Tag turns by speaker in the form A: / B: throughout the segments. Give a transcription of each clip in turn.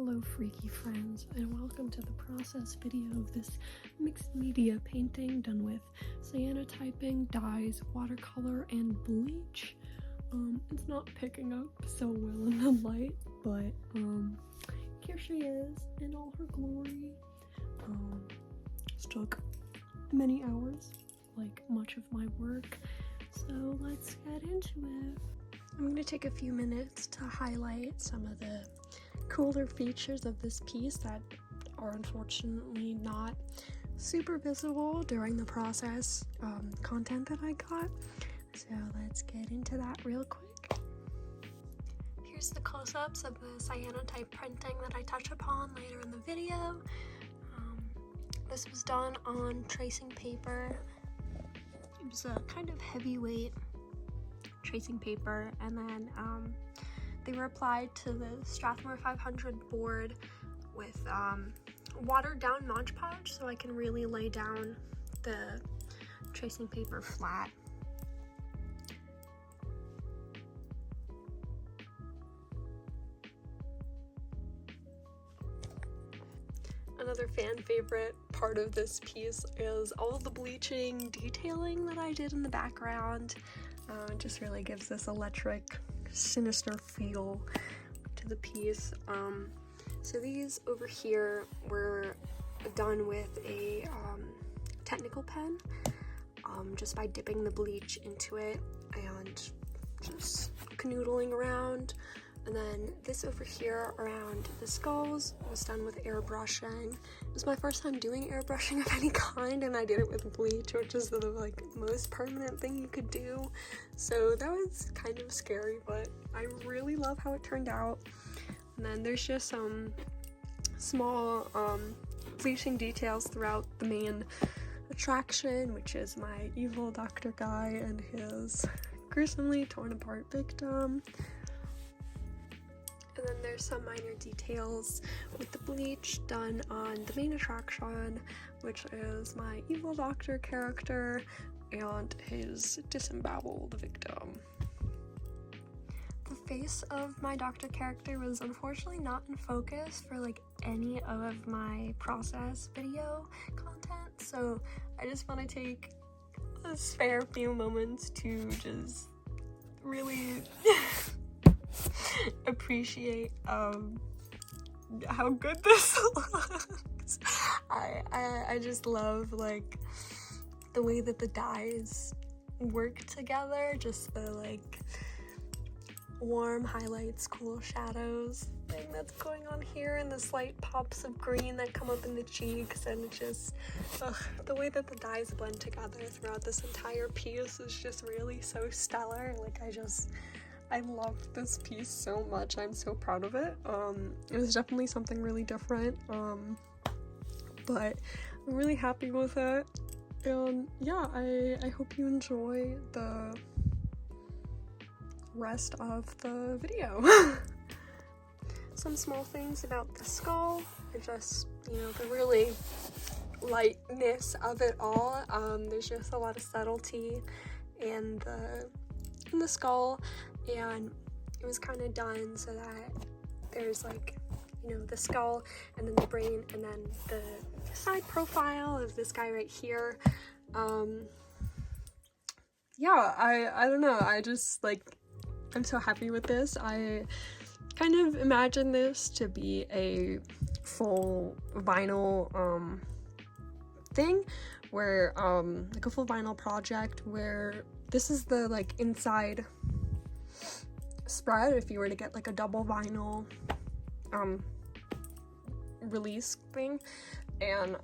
A: Hello freaky friends, and welcome to the process video of this mixed media painting done with cyanotyping, dyes, watercolor, and bleach. It's not picking up so well in the light, but here she is in all her glory. This took many hours, like much of my work, so let's get into it. I'm going to take a few minutes to highlight some of the cooler features of this piece that are unfortunately not super visible during the process content that I got. So let's get into that real quick. Here's the close-ups of the cyanotype printing that I touch upon later in the video. This was done on tracing paper. It was a kind of heavyweight tracing paper, and then they were applied to the Strathmore 500 board with watered down Mod Podge, so I can really lay down the tracing paper flat. Another fan favorite part of this piece is all of the bleaching detailing that I did in the background. It just really gives this electric, sinister feel to the piece. So these over here were done with a technical pen, just by dipping the bleach into it and just canoodling around. And then this over here around the skulls was done with airbrushing. It was my first time doing airbrushing of any kind, and I did it with bleach, which is the like most permanent thing you could do. So that was kind of scary, but I really love how it turned out. And then there's just some small bleaching details throughout the main attraction, which is my evil Dr. Guy and his gruesomely torn apart victim. And then there's some minor details with the bleach done on the main attraction, which is my evil doctor character and his disemboweled victim. The face of my doctor character was unfortunately not in focus for like any of my process video content, so I just want to take a spare few moments to just really appreciate how good this looks. I just love like the way that the dyes work together, just the like warm highlights, cool shadows thing that's going on here, and the slight pops of green that come up in the cheeks, and it just the way that the dyes blend together throughout this entire piece is just really so stellar. Like I loved this piece so much. I'm so proud of it. It was definitely something really different, but I'm really happy with it. And yeah, I hope you enjoy the rest of the video. Some small things about the skull are just, the really lightness of it all. There's just a lot of subtlety in the skull, and it was kind of done so that there's like, the skull and then the brain and then the side profile of this guy right here. Yeah, I don't know, I just like, I'm so happy with this. I kind of imagine this to be a full vinyl thing where like a full vinyl project where this is the like inside spread if you were to get like a double vinyl release thing, and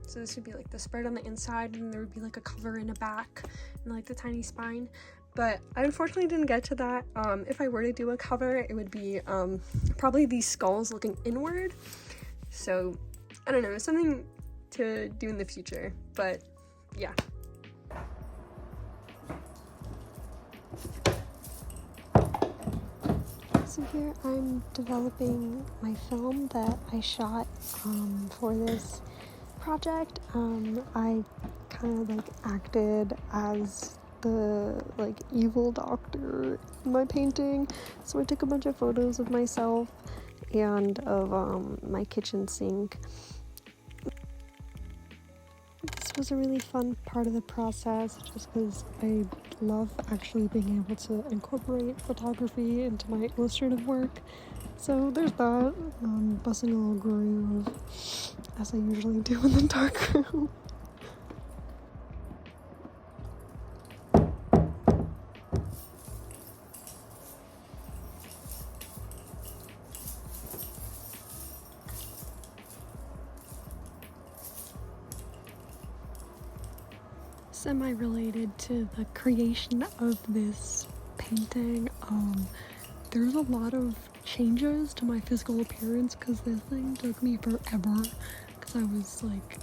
A: so this would be like the spread on the inside, and there would be like a cover in the back and like the tiny spine. But I unfortunately didn't get to that. If I were to do a cover, it would be probably these skulls looking inward. So I don't know, something to do in the future, but yeah. So here I'm developing my film that I shot for this project. I kind of like acted as the like evil doctor in my painting, so I took a bunch of photos of myself and of my kitchen sink. This was a really fun part of the process just because I love actually being able to incorporate photography into my illustrative work. So there's that, busting a little groove as I usually do in the darkroom. Semi-related to the creation of this painting, there's a lot of changes to my physical appearance because this thing took me forever because I was like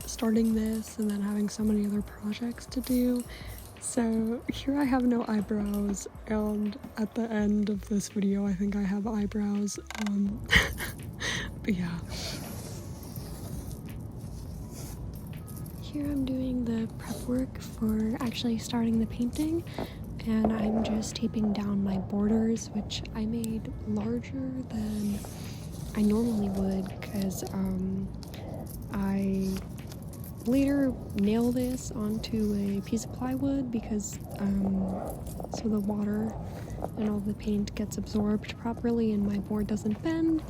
A: starting this and then having so many other projects to do. So here I have no eyebrows, and at the end of this video I think I have eyebrows, but yeah. Here I'm doing the prep work for actually starting the painting, and I'm just taping down my borders, which I made larger than I normally would because I later nail this onto a piece of plywood because so the water and all the paint gets absorbed properly and my board doesn't bend,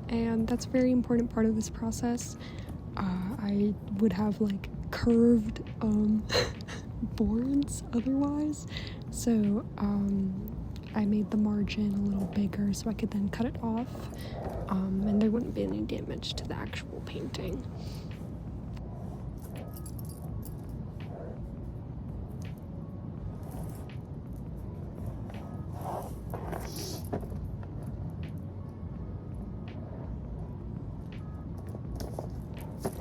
A: and that's a very important part of this process. I would have like curved boards otherwise, so I made the margin a little bigger so I could then cut it off, and there wouldn't be any damage to the actual painting.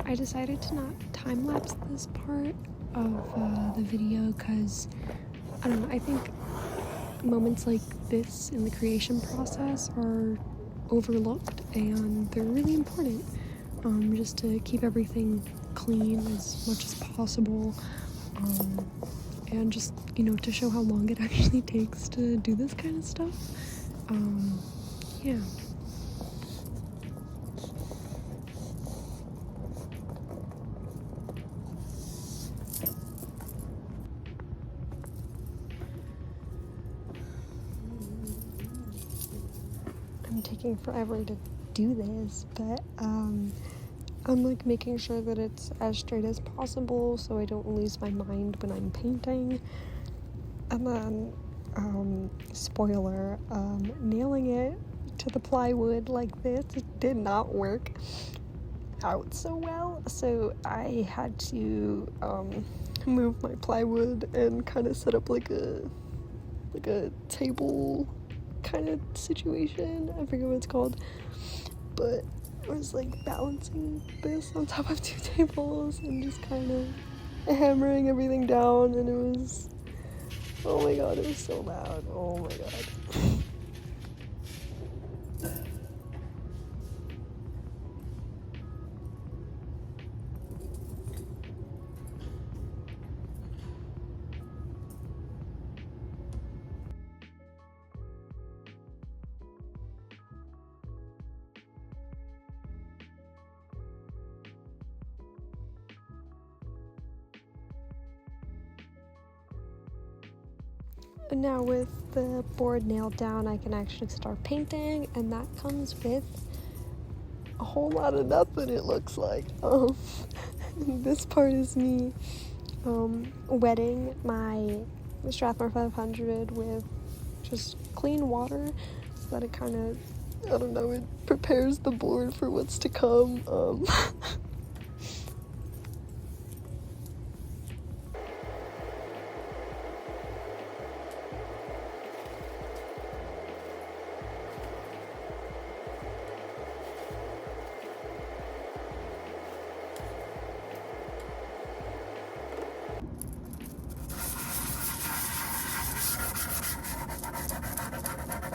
A: I decided to not time-lapse this part of the video because, I don't know, I think moments like this in the creation process are overlooked and they're really important, just to keep everything clean as much as possible, and just, you know, to show how long it actually takes to do this kind of stuff. Yeah. I'm taking forever to do this, but I'm like making sure that it's as straight as possible so I don't lose my mind when I'm painting. And then spoiler, nailing it to the plywood like this did not work out so well, so I had to move my plywood and kind of set up like a table kind of situation. I forget what it's called, but I was like balancing this on top of two tables and just kind of hammering everything down, and it was, oh my god, it was so loud. Oh my god. Now with the board nailed down, I can actually start painting, and that comes with a whole lot of nothing, it looks like. This part is me wetting my Strathmore 500 with just clean water so that it kind of, I don't know, it prepares the board for what's to come.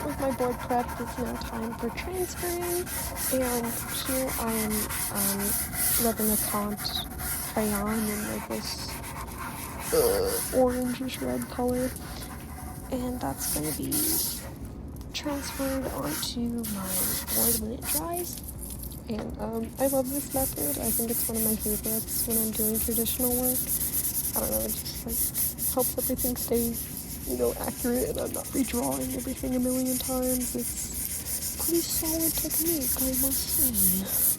A: With my board prepped, it's now time for transferring, and here I am rubbing a Comte crayon in like this orangish red color, and that's going to be transferred onto my board when it dries. And I love this method. I think it's one of my favorites when I'm doing traditional work. I don't know, it just like helps everything stay, accurate, and I'm not redrawing everything a million times. It's pretty solid technique, I must say.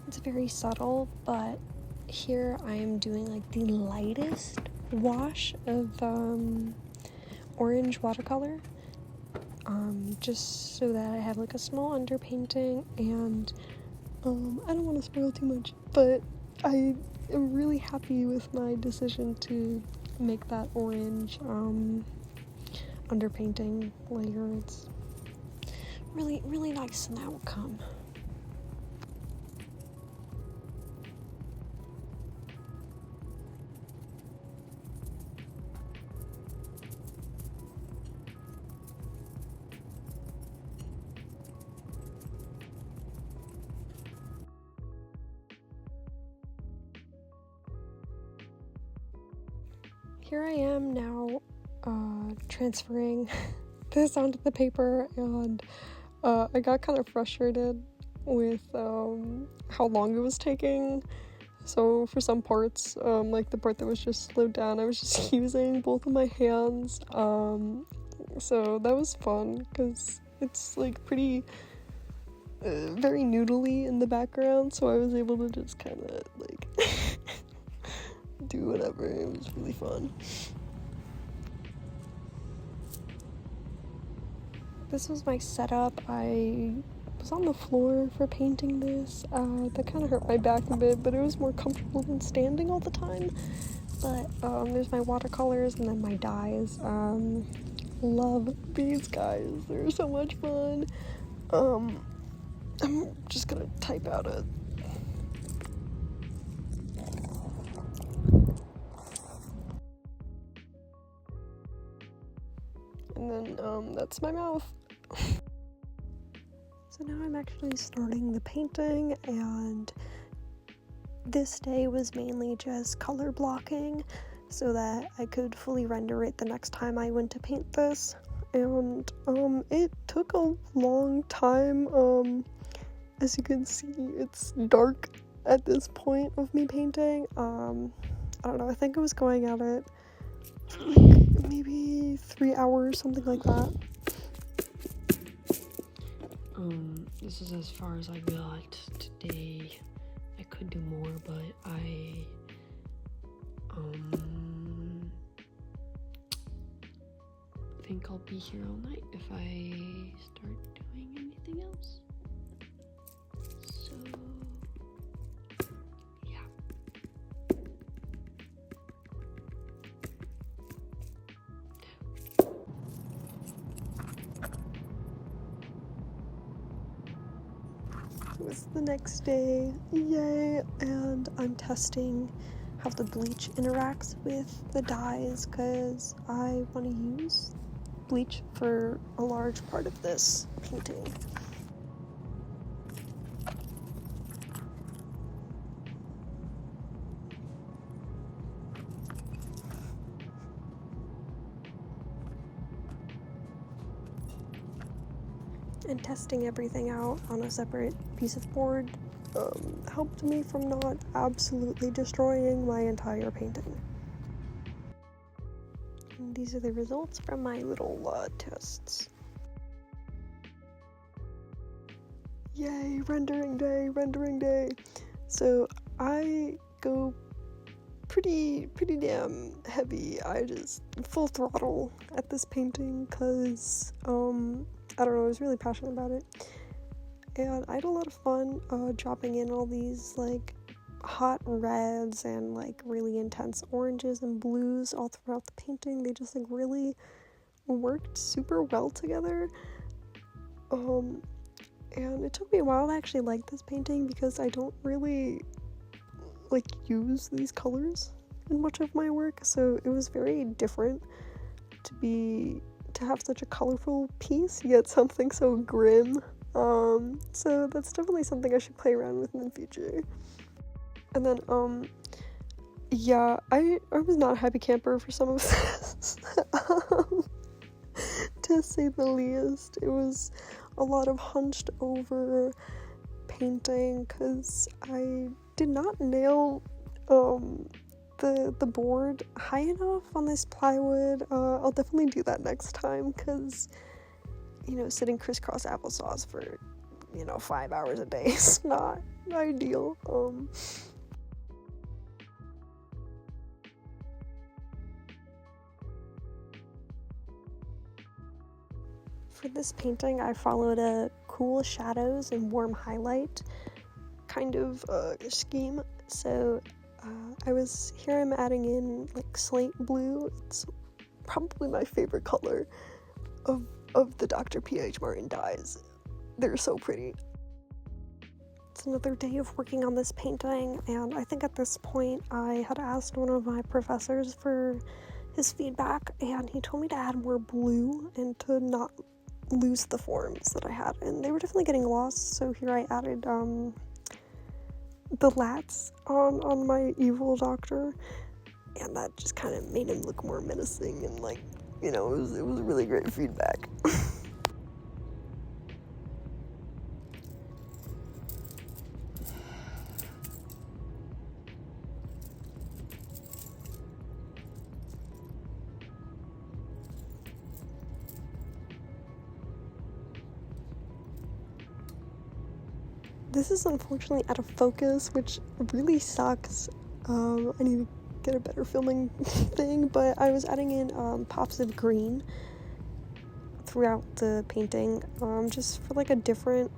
A: It's very subtle, but here I am doing like the lightest wash of orange watercolor, just so that I have like a small underpainting, and I don't want to spoil too much, but I am really happy with my decision to make that orange underpainting layer. It's really, really nice in the outcome. Here I am now transferring this onto the paper, and I got kind of frustrated with how long it was taking. So for some parts, like the part that was just slowed down, I was just using both of my hands. So that was fun because it's like pretty very noodly in the background, so I was able to just kind of like do whatever. It was really fun. This was my setup. I was on the floor for painting this. That kind of hurt my back a bit, but it was more comfortable than standing all the time. But there's my watercolors and then my dyes. Love these guys. They're so much fun. I'm just gonna type out a and then that's my mouth. So now I'm actually starting the painting, and this day was mainly just color blocking so that I could fully render it the next time I went to paint this. And it took a long time. As you can see, it's dark at this point of me painting. I don't know, I think I was going at it for like maybe 3 hours, something like that. This is as far as I got today. I could do more, but I think I'll be here all night if I start doing anything else. So yeah. It was the next day, yay, and I'm testing how the bleach interacts with the dyes because I want to use bleach for a large part of this painting. and testing everything out on a separate piece of board helped me from not absolutely destroying my entire painting. And these are the results from my little tests. Yay, rendering day. So I go pretty damn heavy. I just full throttle at this painting because I don't know, I was really passionate about it, and I had a lot of fun dropping in all these like hot reds and like really intense oranges and blues all throughout the painting. They just like really worked super well together. And it took me a while to actually like this painting because I don't really like use these colors in much of my work, so it was very different to have such a colorful piece yet something so grim. So that's definitely something I should play around with in the future. And then yeah, I was not a happy camper for some of this. To say the least. It was a lot of hunched over painting because I did not nail the board high enough on this plywood. I'll definitely do that next time because, you know, sitting crisscross applesauce for, 5 hours a day is not ideal. For this painting, I followed a cool shadows and warm highlight kind of scheme. So I'm adding in like slate blue. It's probably my favorite color of the Dr. P.H. Martin dyes. They're so pretty. It's another day of working on this painting, and I think at this point I had asked one of my professors for his feedback, and he told me to add more blue and to not lose the forms that I had, and they were definitely getting lost. So here I added the lats on my evil doctor, and that just kind of made him look more menacing, and like, it was really great feedback. This is unfortunately out of focus, which really sucks. I need to get a better filming thing, but I was adding in pops of green throughout the painting, just for like a different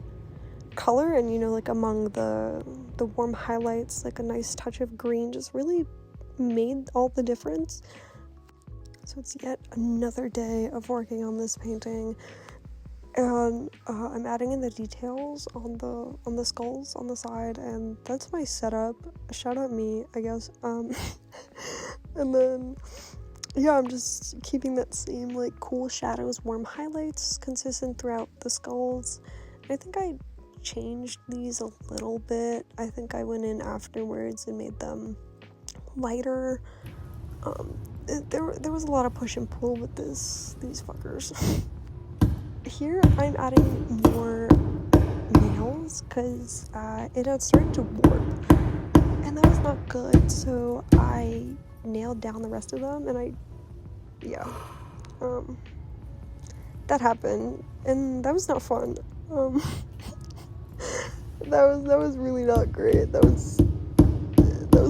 A: color, and like among the warm highlights, like a nice touch of green just really made all the difference. So it's yet another day of working on this painting. And I'm adding in the details on the skulls on the side, and that's my setup. Shout out me, I guess. And then yeah, I'm just keeping that same like cool shadows, warm highlights consistent throughout the skulls. I think I changed these a little bit. I think I went in afterwards and made them lighter. There was a lot of push and pull with these fuckers. Here I'm adding more nails because it had started to warp, and that was not good, so I nailed down the rest of them, and that happened, and that was not fun. That was really not great. That was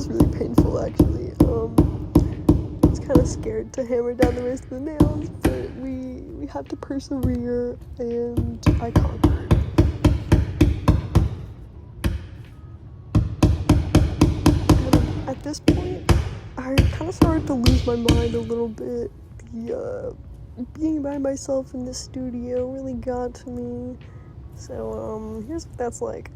A: really painful, actually. I was kind of scared to hammer down the rest of the nails, but we had to persevere, and I conquered. And at this point, I kind of started to lose my mind a little bit. Being by myself in the studio really got to me. So, here's what that's like.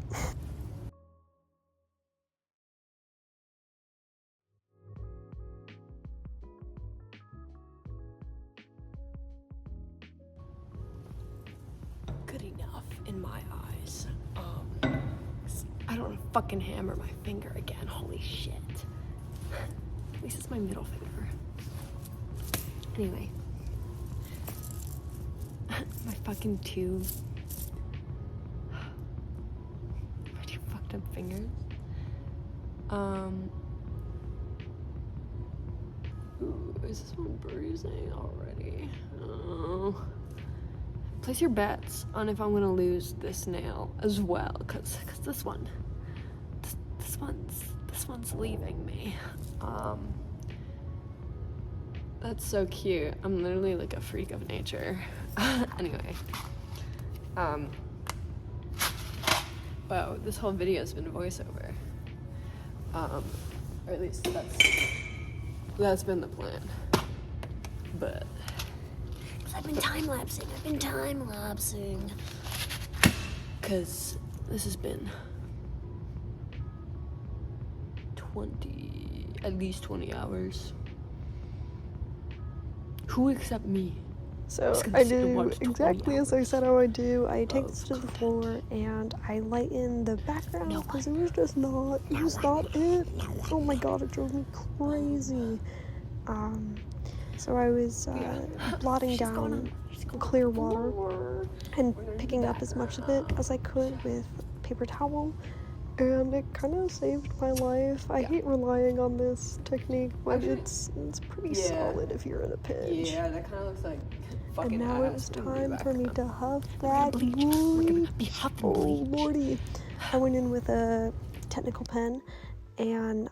A: Good enough in my eyes. I don't want to fucking hammer my finger again. Holy shit. At least it's my middle finger. Anyway. My fucking tube your fucked up fingers. Ooh, is this one bruising already? Oh. Place your bets on if I'm gonna lose this nail as well, cause this one's leaving me. That's so cute. I'm literally like a freak of nature. Anyway, wow, this whole video has been voiceover. Or at least that's been the plan. But I've been time-lapsing. Cause this has been at least 20 hours. Who except me?
B: So I do exactly as I said I would do. I take this to the floor and I lighten the background because it was just not it. Oh my god, it drove me crazy. So I was blotting down clear water and picking up as much of it as I could with paper towel, and it kind of saved my life. I hate relying on this technique, but it's pretty solid if you're in a pinch.
A: Yeah, that kind of looks like fucking.
B: And now it's time for me to huff that bleach. Oh lordy! I went in with a technical pen, and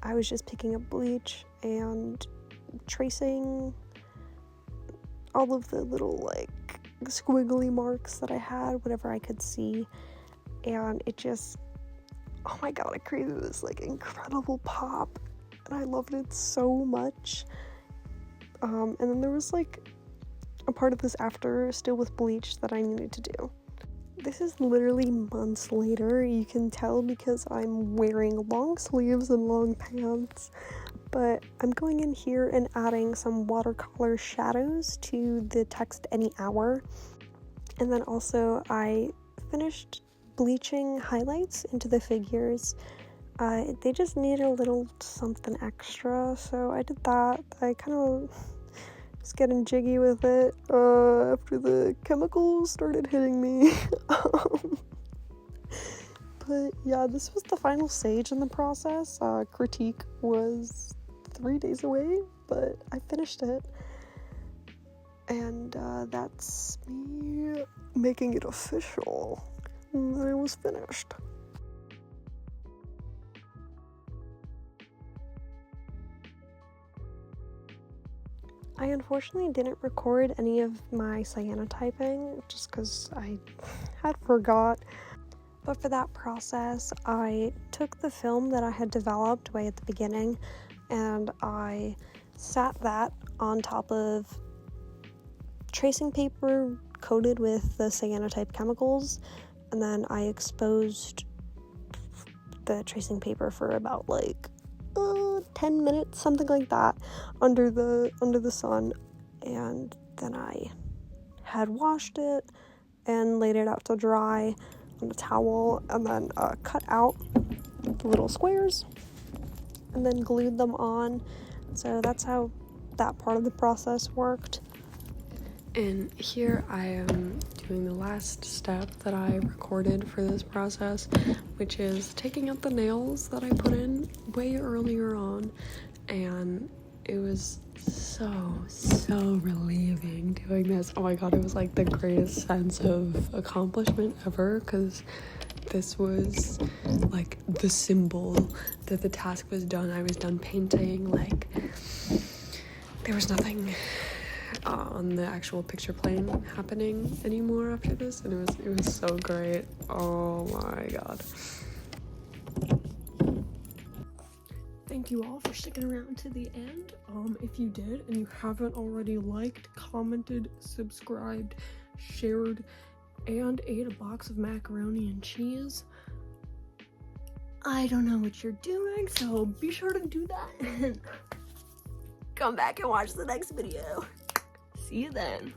B: I was just picking up bleach and tracing all of the little like squiggly marks that I had, whatever I could see, and it just, oh my god, it created this like incredible pop, and I loved it so much. And then there was like a part of this after still with bleach that I needed to do. This is literally months later. You can tell because I'm wearing long sleeves and long pants, but I'm going in here and adding some watercolor shadows to the text Any Hour. And then also I finished bleaching highlights into the figures. They just need a little something extra, so I did that. I kind of was getting jiggy with it after the chemicals started hitting me. But yeah, this was the final stage in the process. Critique was 3 days away, but I finished it. And that's me making it official that it was finished. I unfortunately didn't record any of my cyanotyping just because I had forgot. But for that process, I took the film that I had developed way at the beginning and I sat that on top of tracing paper coated with the cyanotype chemicals, and then I exposed the tracing paper for about like 10 minutes, something like that, under the sun, and then I had washed it and laid it out to dry on a towel, and then cut out the little squares and then glued them on. So that's how that part of the process worked.
A: And here I am doing the last step that I recorded for this process, which is taking out the nails that I put in way earlier on, and it was so relieving doing this. Oh my god, it was like the greatest sense of accomplishment ever, because this was like the symbol that the task was done. I was done painting. Like, there was nothing on the actual picture plane happening anymore after this, and it was so great. Oh my god. Thank you all for sticking around to the end. If you did and you haven't already liked, commented, subscribed, shared, and ate a box of macaroni and cheese, I don't know what you're doing, so be sure to do that and come back and watch the next video. See you then.